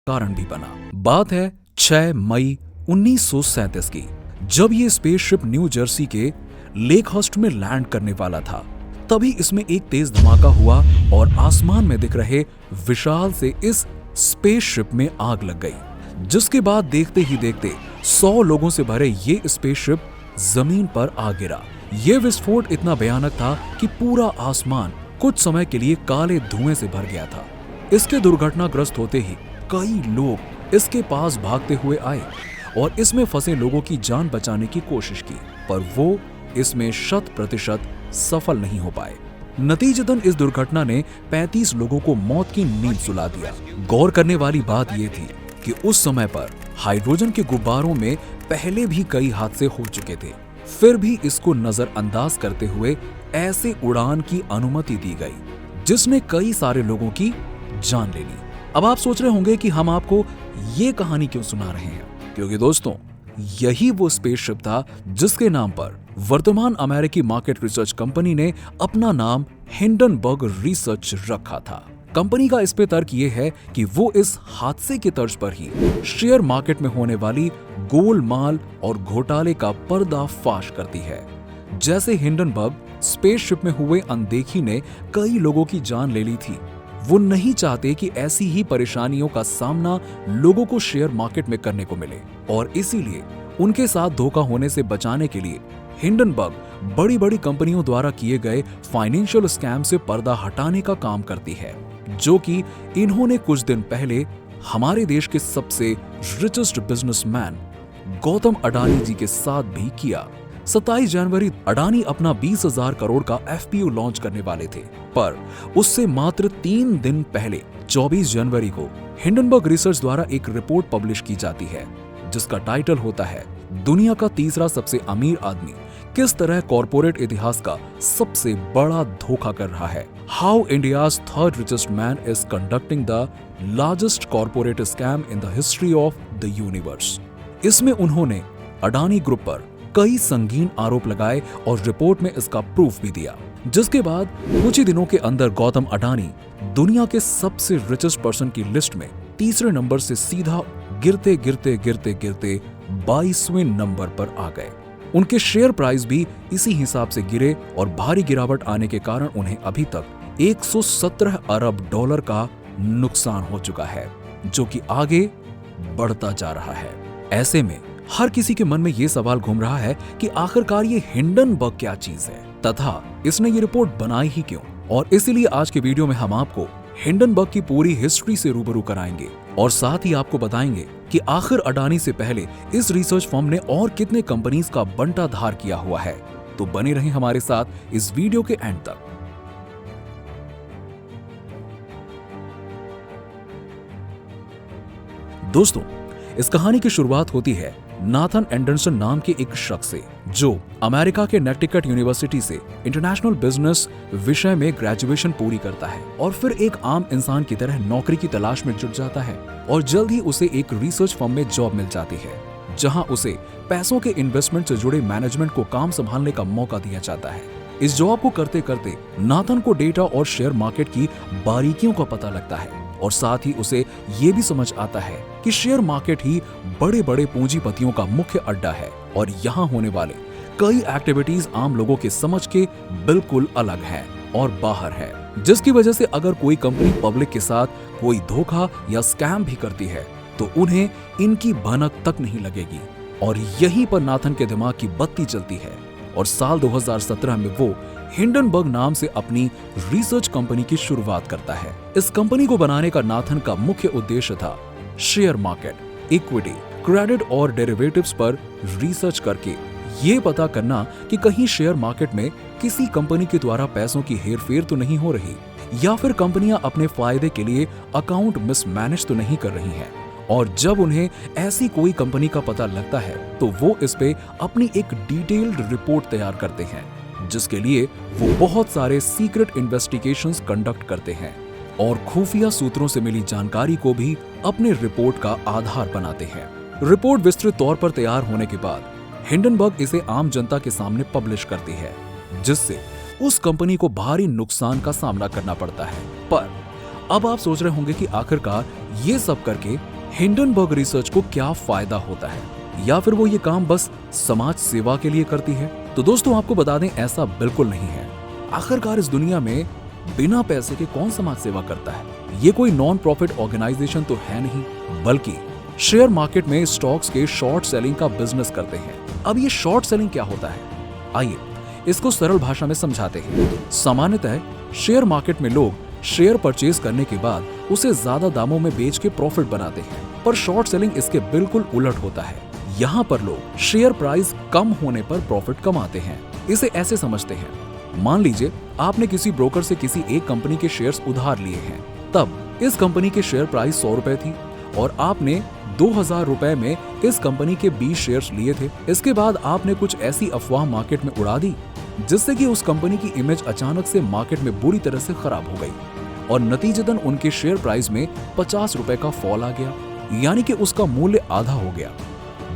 कारण भी बना। बात है 6 मई 1937 की, जब ये स्पेसशिप न्यू जर्सी के लेकहर्स्ट में लैंड करने वाला था। तभी इसमें एक तेज धमाका हुआ और आसमान में दिख रहे विशाल से इस स्पेसशिप में आग लग गई, जिसके बाद देखते ही देखते 100 लोगों से भरे ये स्पेसशिप जमीन पर आ गिरा। ये विस्फोट इतना भयानक था कि पूरा आसमान कुछ समय के लिए काले धुएं से भर गया था। इसके दुर्घटनाग्रस्त होते ही कई लोग इसके पास भागते हुए आए और इसमें फंसे लोगों की जान बचाने की कोशिश की, पर वो इसमें 100% सफल नहीं हो पाए। नतीजतन इस दुर्घटना ने 35 लोगों को मौत की नींद सुला दिया। गौर करने वाली बात यह थी कि उस समय पर हाइड्रोजन के गुब्बारों में पहले भी कई हादसे हो चुके थे, फिर भी इसको नजरअंदाज करते हुए ऐसे उड़ान की अनुमति दी गई, जिसने कई सारे लोगों की जान ले ली। अब आप सोच रहे होंगे कि हम आपको ये कहानी क्यों सुना रहे हैं, क्योंकि दोस्तों यही वो स्पेसशिप था जिसके नाम पर वर्तमान अमेरिकी मार्केट रिसर्च कंपनी ने अपना नाम हिंडनबर्ग रिसर्च रखा था। कंपनी का इस पे तर्क ये है कि वो इस हादसे की तर्ज पर ही शेयर मार्केट में होने वाली गोलमाल और घोटाले का पर्दाफाश करती है। जैसे हिंडनबर्ग स्पेसशिप में हुए अनदेखी ने कई लोगों की जान ले ली थी, वो नहीं चाहते कि ऐसी ही परेशानियों का सामना लोगों को शेयर मार्केट में करने को मिले, और इसीलिए उनके साथ धोखा होने से बचाने के लिए हिंडनबर्ग बड़ी बड़ी कंपनियों द्वारा किए गए फाइनेंशियल स्कैम से पर्दा हटाने का काम करती है, जो कि इन्होंने कुछ दिन पहले हमारे देश के सबसे रिचेस्ट बिजनेसमैन गौतम अडानी जी के साथ भी किया। 27 जनवरी अडानी अपना 20,000 करोड़ का एफपीओ लॉन्च करने वाले थे, पर उससे मात्र 3 दिन पहले 24 जनवरी को हिंडनबर्ग रिसर्च द्वारा एक रिपोर्ट पब्लिश की जाती है, जिसका टाइटल होता है दुनिया का तीसरा सबसे अमीर आदमी किस तरह कॉर्पोरेट इतिहास का सबसे बड़ा धोखा कर रहा है। How India's third richest man is conducting the largest corporate scam in the history of the universe. इसमें उन्होंने अडानी ग्रुप पर कई संगीन आरोप लगाए और रिपोर्ट में इसका प्रूफ भी दिया, जिसके बाद कुछ ही दिनों के अंदर गौतम अडानी दुनिया के सबसे रिचेस्ट पर्सन की लिस्ट में तीसरे नंबर से सीधा गिरते गिरते गिरते गिरते 22वें नंबर पर आ गए। उनके शेयर प्राइस भी इसी हिसाब से गिरे और भारी गिरावट आने के कारण उन्हें अभी तक 117 अरब डॉलर का नुकसान हो चुका है, जो कि आगे बढ़ता जा रहा है। ऐसे में हर किसी के मन में ये सवाल घूम रहा है कि आखिरकार ये हिंडनबर्ग क्या चीज है तथा इसने ये रिपोर्ट बनाई ही क्यों। और इसीलिए आज के वीडियो में हम आपको हिंडनबर्ग की पूरी हिस्ट्री से रूबरू कराएंगे और साथ ही आपको बताएंगे कि आखिर अडानी से पहले इस रिसर्च फर्म ने और कितने कंपनीज का बंटाधार किया हुआ है। तो बने रहें हमारे साथ इस वीडियो के एंड तक। दोस्तों, इस कहानी की शुरुआत होती है नाथन एंडरसन नाम के एक शख्स से, जो अमेरिका के नेटिकट यूनिवर्सिटी से इंटरनेशनल बिजनेस विषय में ग्रेजुएशन पूरी करता है और फिर एक आम इंसान की तरह नौकरी की तलाश में जुट जाता है और जल्द ही उसे एक रिसर्च फर्म में जॉब मिल जाती है, जहां उसे पैसों के इन्वेस्टमेंट से जुड़े मैनेजमेंट को काम संभालने का मौका दिया जाता है। इस जॉब को करते करते नाथन को डेटा और शेयर मार्केट की बारीकियों का पता लगता है और साथ ही उसे ये भी समझ आता है कि शेयर मार्केट ही बड़े बड़े पूंजीपतियों का मुख्य अड्डा है और यहाँ होने वाले कई एक्टिविटीज आम लोगों के समझ के बिल्कुल अलग है और बाहर है, जिसकी वजह से अगर कोई कंपनी पब्लिक के साथ कोई धोखा या स्कैम भी करती है तो उन्हें इनकी भनक तक नहीं लगेगी। और यहीं पर नाथन के दिमाग की बत्ती जलती है और साल 2017 में वो हिंडनबर्ग नाम से अपनी रिसर्च कंपनी की शुरुआत करता है। इस कंपनी को बनाने का नाथन का मुख्य उद्देश्य था शेयर मार्केट, इक्विटी, क्रेडिट और डेरिवेटिव्स पर रिसर्च करके ये पता करना कि कहीं शेयर मार्केट में किसी कंपनी के द्वारा पैसों की हेरफेर तो नहीं हो रही या फिर कंपनियां अपने फायदे के लिए अकाउंट मिसमैनेज तो नहीं कर रही हैं। और जब उन्हें ऐसी कोई कंपनी का पता लगता है तो वो इस पे अपनी एक डिटेल्ड रिपोर्ट तैयार करते हैं, जिसके लिए वो बहुत सारे सीक्रेट इन्वेस्टिगेशंस कंडक्ट करते हैं और खुफिया सूत्रों से मिली जानकारी को भी अपने रिपोर्ट का आधार बनाते हैं। रिपोर्ट विस्तृत तौर पर तैयार होने के बाद हिंडनबर्ग इसे आम जनता के सामने पब्लिश करती है, जिससे उस कंपनी को भारी नुकसान का सामना करना पड़ता है। पर अब आप सोच रहे होंगे कि आखिरकार ये सब करके हिंडनबर्ग रिसर्च को क्या फायदा होता है, या फिर वो ये काम बस समाज सेवा के लिए करती है? तो दोस्तों आपको बता दें, ऐसा बिल्कुल नहीं है। आखिरकार इस दुनिया में बिना पैसे के कौन समाज सेवा करता है? ये कोई नॉन प्रॉफिट ऑर्गेनाइजेशन तो है नहीं, बल्कि शेयर मार्केट में स्टॉक्स के शॉर्ट सेलिंग का बिजनेस करते हैं। अब ये शॉर्ट सेलिंग क्या होता है, आइए इसको सरल भाषा में समझाते हैं। सामान्यतः शेयर मार्केट में लोग शेयर परचेज करने के बाद उसे ज्यादा दामों में बेच के प्रॉफिट बनाते हैं, पर शॉर्ट सेलिंग इसके बिल्कुल उलट होता है। यहाँ पर लोग शेयर प्राइस कम होने पर प्रॉफिट कमाते हैं। इसे ऐसे समझते हैं, मान लीजिए आपने किसी ब्रोकर से किसी एक कंपनी के शेयर्स उधार लिए हैं। तब इस कंपनी के शेयर प्राइस 100 रुपए थी और आपने 2000 रुपए में इस कंपनी के 20 शेयर्स लिए थे। इसके बाद आपने कुछ ऐसी अफवाह मार्केट में उड़ा दी जिससे कि उस कंपनी की इमेज अचानक से मार्केट में बुरी तरह से खराब हो गई और नतीजतन उनके शेयर प्राइस में 50 रुपए का फॉल आ गया, यानी कि उसका मूल्य आधा हो गया।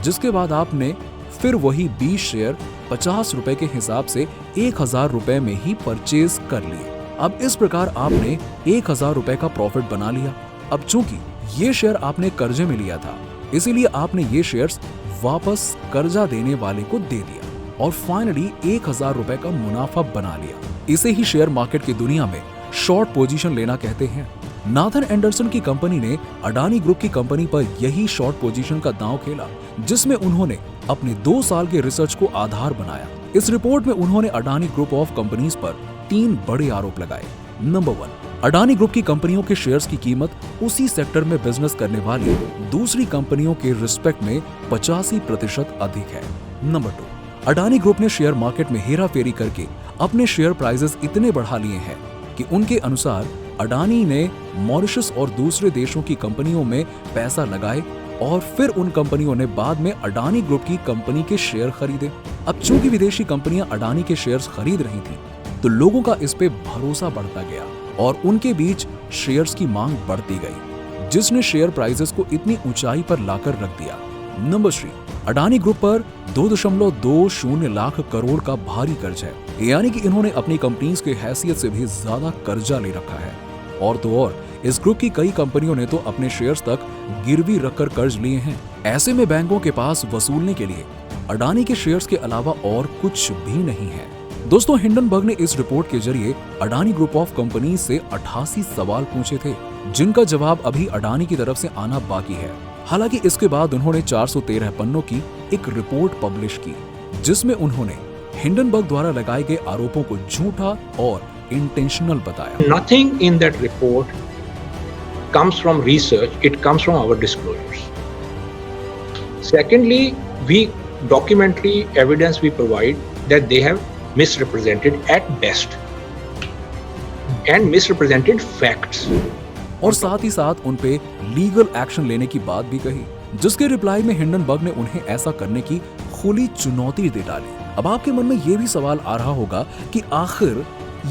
जिसके बाद आपने फिर वही 20 शेयर 50 रुपए के हिसाब से 1000 रुपए में ही परचेज कर लिए। अब इस प्रकार आपने 1000 रुपए का प्रॉफिट बना लिया। अब चूंकि ये शेयर आपने कर्जे में लिया था, इसीलिए आपने ये शेयर्स वापस कर्जा देने वाले को दे दिया और फाइनली 1000 रुपए का मुनाफा बना लिया। इसे ही शेयर मार्केट की दुनिया में शॉर्ट पोजीशन लेना कहते हैं। नाथन एंडरसन की कंपनी ने अडानी ग्रुप की कंपनी पर यही शॉर्ट पोजीशन का दांव खेला, जिसमें उन्होंने अपने 2 साल के रिसर्च को आधार बनाया। इस रिपोर्ट में उन्होंने अडानी ग्रुप ऑफ कंपनीज पर 3 बड़े आरोप लगाए। नंबर 1, अडानी ग्रुप की कंपनियों के शेयर्स की कीमत उसी सेक्टर में बिजनेस करने वाली दूसरी कंपनियों के रिस्पेक्ट में 85% अधिक है। नंबर 2, अडानी ग्रुप ने शेयर मार्केट में हेरा फेरी करके अपने शेयर प्राइसेस इतने बढ़ा लिए हैं कि उनके अनुसार अडानी ने मॉरिशस और दूसरे देशों की कंपनियों में पैसा लगाए और फिर उन कंपनियों ने बाद में अडानी ग्रुप की कंपनी के शेयर खरीदे। अब चूंकि विदेशी कंपनियां अडानी के शेयर्स खरीद रही थी, तो लोगों का इस पे भरोसा बढ़ता गया और उनके बीच शेयर्स की मांग बढ़ती गई, जिसने शेयर प्राइसेस को इतनी ऊंचाई पर लाकर रख दिया। नंबर 3, अडानी ग्रुप पर 2.20 लाख करोड़ का भारी कर्ज है, यानी कि इन्होंने अपनी कंपनीज की हैसियत से भी ज्यादा कर्जा ले रखा है। और तो और इस ग्रुप की कई कंपनियों ने तो अपने शेयर्स तक गिरवी रखकर कर्ज लिए हैं। ऐसे में बैंकों के पास वसूलने के लिए अडानी के शेयर्स के अलावा और कुछ भी नहीं है। दोस्तों, हिंडनबर्ग ने इस रिपोर्ट के जरिए अडानी ग्रुप ऑफ कंपनी से 88 सवाल पूछे थे, जिनका जवाब अभी अडानी की तरफ से आना बाकी है। हालांकि इसके बाद उन्होंने 413 पन्नों की एक रिपोर्ट पब्लिश की, जिसमें उन्होंने हिंडनबर्ग द्वारा लगाए गए आरोपों को झूठा और इंटेंशनल बताया। Nothing in that report comes from research, it comes from our disclosures. Secondly, documentary evidence we provide that they have misrepresented at best and misrepresented facts. और साथ ही साथ उन पे लीगल एक्शन लेने की बात भी कही, जिसके रिप्लाई में हिंडनबर्ग ने उन्हें ऐसा करने की खुली चुनौती दे डाली। अब आपके मन में ये भी सवाल आ रहा होगा कि आखिर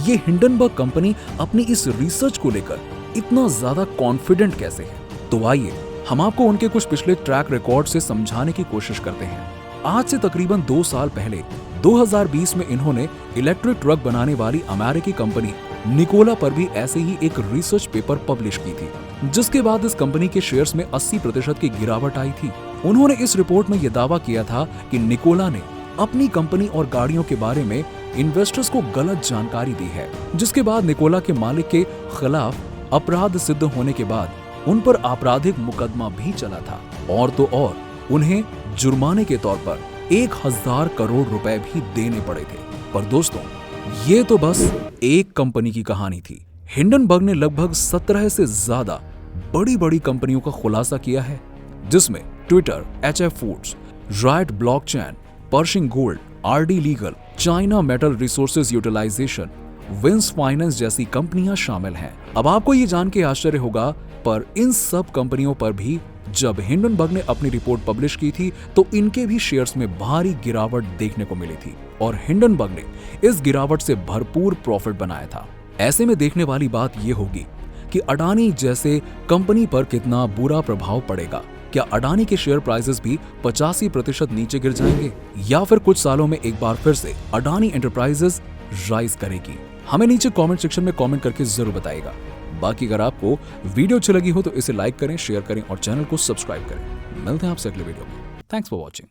ये हिंडनबर्ग कंपनी अपनी इस रिसर्च को लेकर इतना ज्यादा कॉन्फिडेंट कैसे है? तो आइए हम आपको उनके कुछ पिछले ट्रैक रिकॉर्ड से समझाने की कोशिश करते हैं। आज से तकरीबन 2 साल पहले 2020 में इन्होंने इलेक्ट्रिक ट्रक बनाने वाली अमेरिकी कंपनी निकोला पर भी ऐसे ही एक रिसर्च पेपर पब्लिश की थी, जिसके बाद इस कंपनी के शेयर्स में 80% की गिरावट आई थी। उन्होंने इस रिपोर्ट में यह दावा किया था कि निकोला ने अपनी कंपनी और गाड़ियों के बारे में इन्वेस्टर्स को गलत जानकारी दी है, जिसके बाद निकोला के मालिक के खिलाफ अपराध सिद्ध होने के बाद उन पर आपराधिक मुकदमा भी चला था और तो और उन्हें जुर्माने के तौर पर 1000 करोड़ रुपए भी देने पड़े थे। पर दोस्तों, ये तो बस एक कंपनी की कहानी थी। हिंडनबर्ग ने लगभग 17 से ज्यादा बड़ी बड़ी कंपनियों का खुलासा किया है, जिसमें Twitter, HF Foods, Riot Blockchain, Pershing Gold, RD Legal, China Metal Resources Utilization, Wins Finance जैसी कंपनियां शामिल हैं। अब आपको ये जान के आश्चर्य होगा, पर इन सब कंपनियों पर भी जब हिंडनबर्ग ने अपनी रिपोर्ट पब्लिश की थी तो इनके भी शेयर्स में भारी गिरावट देखने को मिली थी और हिंडनबर्ग ने इस गिरावट से भरपूर प्रॉफिट बनाया था। ऐसे में देखने वाली बात यह होगी कि अडानी जैसे कंपनी पर कितना बुरा प्रभाव पड़ेगा। क्या अडानी के शेयर प्राइसेस भी 85% नीचे गिर जाएंगे या फिर कुछ सालों में एक बार फिर से अडानी एंटरप्राइजेस राइज करेगी? हमें नीचे कमेंट सेक्शन में कमेंट करके जरूर बताइएगा। बाकी अगर आपको वीडियो अच्छी लगी हो तो इसे लाइक करें, शेयर करें और चैनल को सब्सक्राइब करें। मिलते हैं आपसे अगले वीडियो में। Thanks for watching.